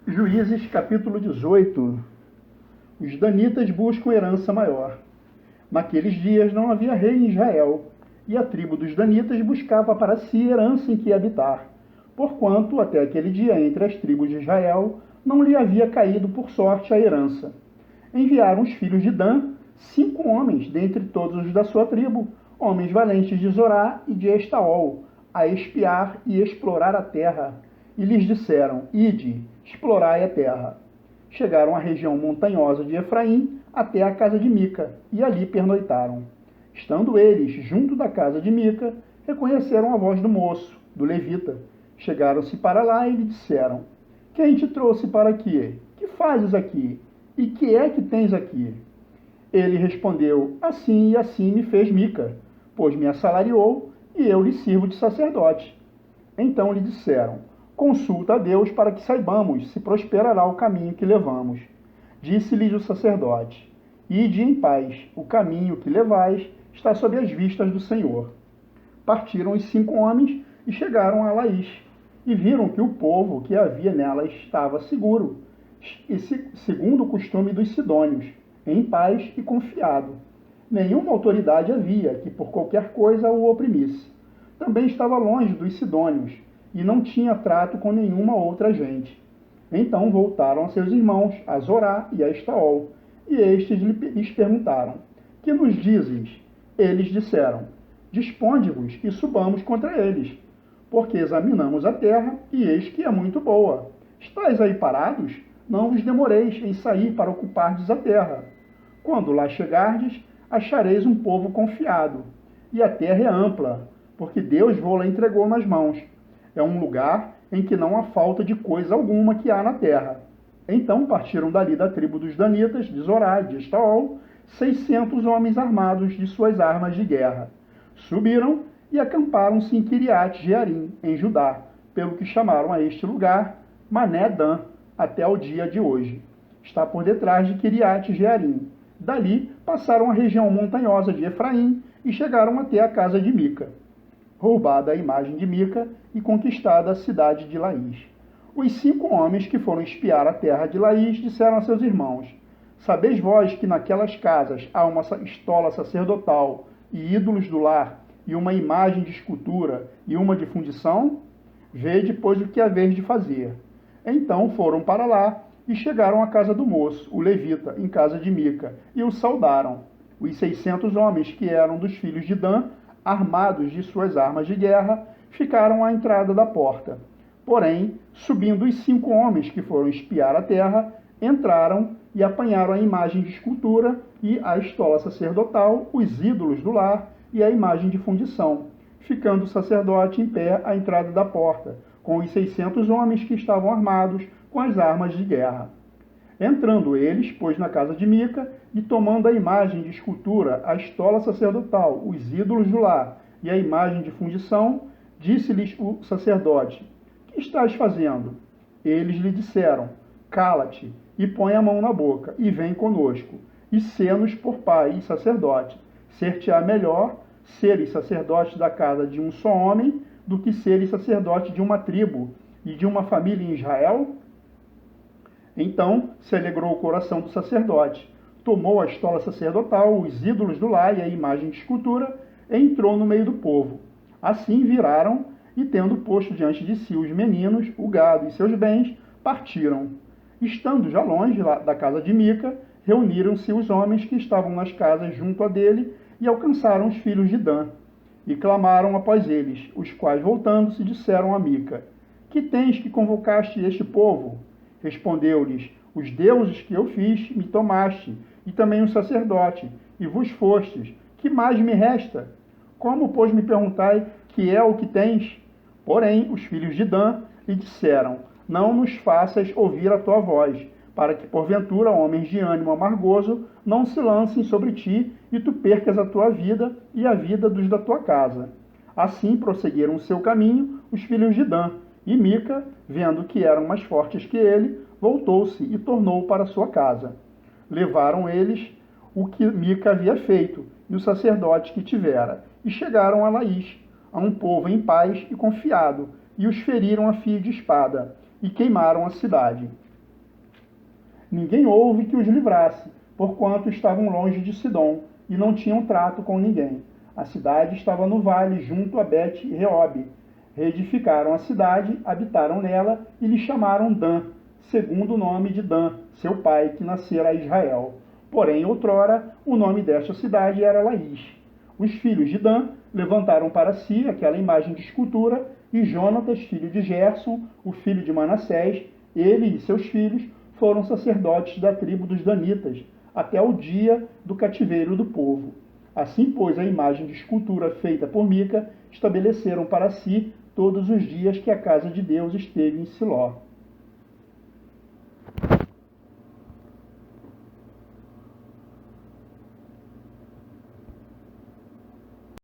Juízes capítulo 18. Os danitas buscam herança maior. Naqueles dias não havia rei em Israel, e a tribo dos danitas buscava para si herança em que habitar, porquanto até aquele dia entre as tribos de Israel não lhe havia caído por sorte a herança. Enviaram os filhos de Dan 5 homens dentre todos os da sua tribo, homens valentes de Zorá e de Estaol, a espiar e explorar a terra. E lhes disseram: Ide, explorai a terra. Chegaram à região montanhosa de Efraim até a casa de Mica, e ali pernoitaram. Estando eles junto da casa de Mica, reconheceram a voz do moço, do levita. Chegaram-se para lá e lhe disseram: Quem te trouxe para aqui? Que fazes aqui? E que é que tens aqui? Ele respondeu: Assim e assim me fez Mica, pois me assalariou, e eu lhe sirvo de sacerdote. Então lhe disseram: Consulta a Deus para que saibamos se prosperará o caminho que levamos. Disse-lhes o sacerdote: Ide em paz, o caminho que levais está sob as vistas do Senhor. Partiram os 5 homens e chegaram a Laís, e viram que o povo que havia nela estava seguro, e segundo o costume dos sidônios, em paz e confiado. Nenhuma autoridade havia que por qualquer coisa o oprimisse. Também estava longe dos sidônios, e não tinha trato com nenhuma outra gente. Então voltaram a seus irmãos, a Zorá e a Estaol, e estes lhes perguntaram: Que nos dizes? Eles disseram: Disponde-vos e subamos contra eles, porque examinamos a terra, e eis que é muito boa. Estais aí parados? Não vos demoreis em sair para ocupardes a terra. Quando lá chegardes, achareis um povo confiado, e a terra é ampla, porque Deus vô-la entregou nas mãos. É um lugar em que não há falta de coisa alguma que há na terra. Então partiram dali da tribo dos danitas, de Zorá e de Estaol, 600 homens armados de suas armas de guerra. Subiram e acamparam-se em Quiriate-Jearim, em Judá, pelo que chamaram a este lugar Mané-Dan, até o dia de hoje. Está por detrás de Quiriate-Jearim. Dali passaram a região montanhosa de Efraim e chegaram até a casa de Mica. Roubada a imagem de Mica e conquistada a cidade de Laís. Os 5 homens que foram espiar a terra de Laís disseram a seus irmãos: Sabeis vós que naquelas casas há uma estola sacerdotal e ídolos do lar, e uma imagem de escultura e uma de fundição? Vede, pois, o que haveis de fazer. Então foram para lá e chegaram à casa do moço, o levita, em casa de Mica, e o saudaram. Os 600 homens que eram dos filhos de Dan, armados de suas armas de guerra, ficaram à entrada da porta. Porém, subindo os 5 homens que foram espiar a terra, entraram e apanharam a imagem de escultura e a estola sacerdotal, os ídolos do lar e a imagem de fundição, ficando o sacerdote em pé à entrada da porta, com os 600 homens que estavam armados com as armas de guerra. Entrando eles, pois, na casa de Mica, e tomando a imagem de escultura, a estola sacerdotal, os ídolos do lar e a imagem de fundição, disse-lhes o sacerdote: Que estás fazendo? Eles lhe disseram: Cala-te, e põe a mão na boca, e vem conosco, e sê-nos por pai e sacerdote. Ser-te-á melhor seres sacerdote da casa de um só homem, do que seres sacerdote de uma tribo e de uma família em Israel? Então se alegrou o coração do sacerdote, tomou a estola sacerdotal, os ídolos do lar e a imagem de escultura, e entrou no meio do povo. Assim viraram, e tendo posto diante de si os meninos, o gado e seus bens, partiram. Estando já longe da casa de Mica, reuniram-se os homens que estavam nas casas junto a dele, e alcançaram os filhos de Dan, e clamaram após eles, os quais, voltando-se, disseram a Mica: Que tens que convocaste este povo? Respondeu-lhes: Os deuses que eu fiz me tomaste, e também o sacerdote, e vos fostes. Que mais me resta? Como, pois, me perguntai que é o que tens? Porém, os filhos de Dan lhe disseram: Não nos faças ouvir a tua voz, para que, porventura, homens de ânimo amargoso não se lancem sobre ti, e tu percas a tua vida e a vida dos da tua casa. Assim prosseguiram o seu caminho os filhos de Dan, e Mica, vendo que eram mais fortes que ele, voltou-se e tornou para sua casa. Levaram eles o que Mica havia feito, e o sacerdote que tivera, e chegaram a Laís, a um povo em paz e confiado, e os feriram a fio de espada, e queimaram a cidade. Ninguém houve que os livrasse, porquanto estavam longe de Sidom e não tinham trato com ninguém. A cidade estava no vale, junto a Bet-Reob. Reedificaram a cidade, habitaram nela e lhe chamaram Dan, segundo o nome de Dan, seu pai, que nascera a Israel. Porém, outrora, o nome desta cidade era Laís. Os filhos de Dan levantaram para si aquela imagem de escultura, e Jonatas, filho de Gerson, o filho de Manassés, ele e seus filhos foram sacerdotes da tribo dos Danitas, até o dia do cativeiro do povo. Assim, pois, a imagem de escultura feita por Mica estabeleceram para si todos os dias que a casa de Deus esteve em Siló.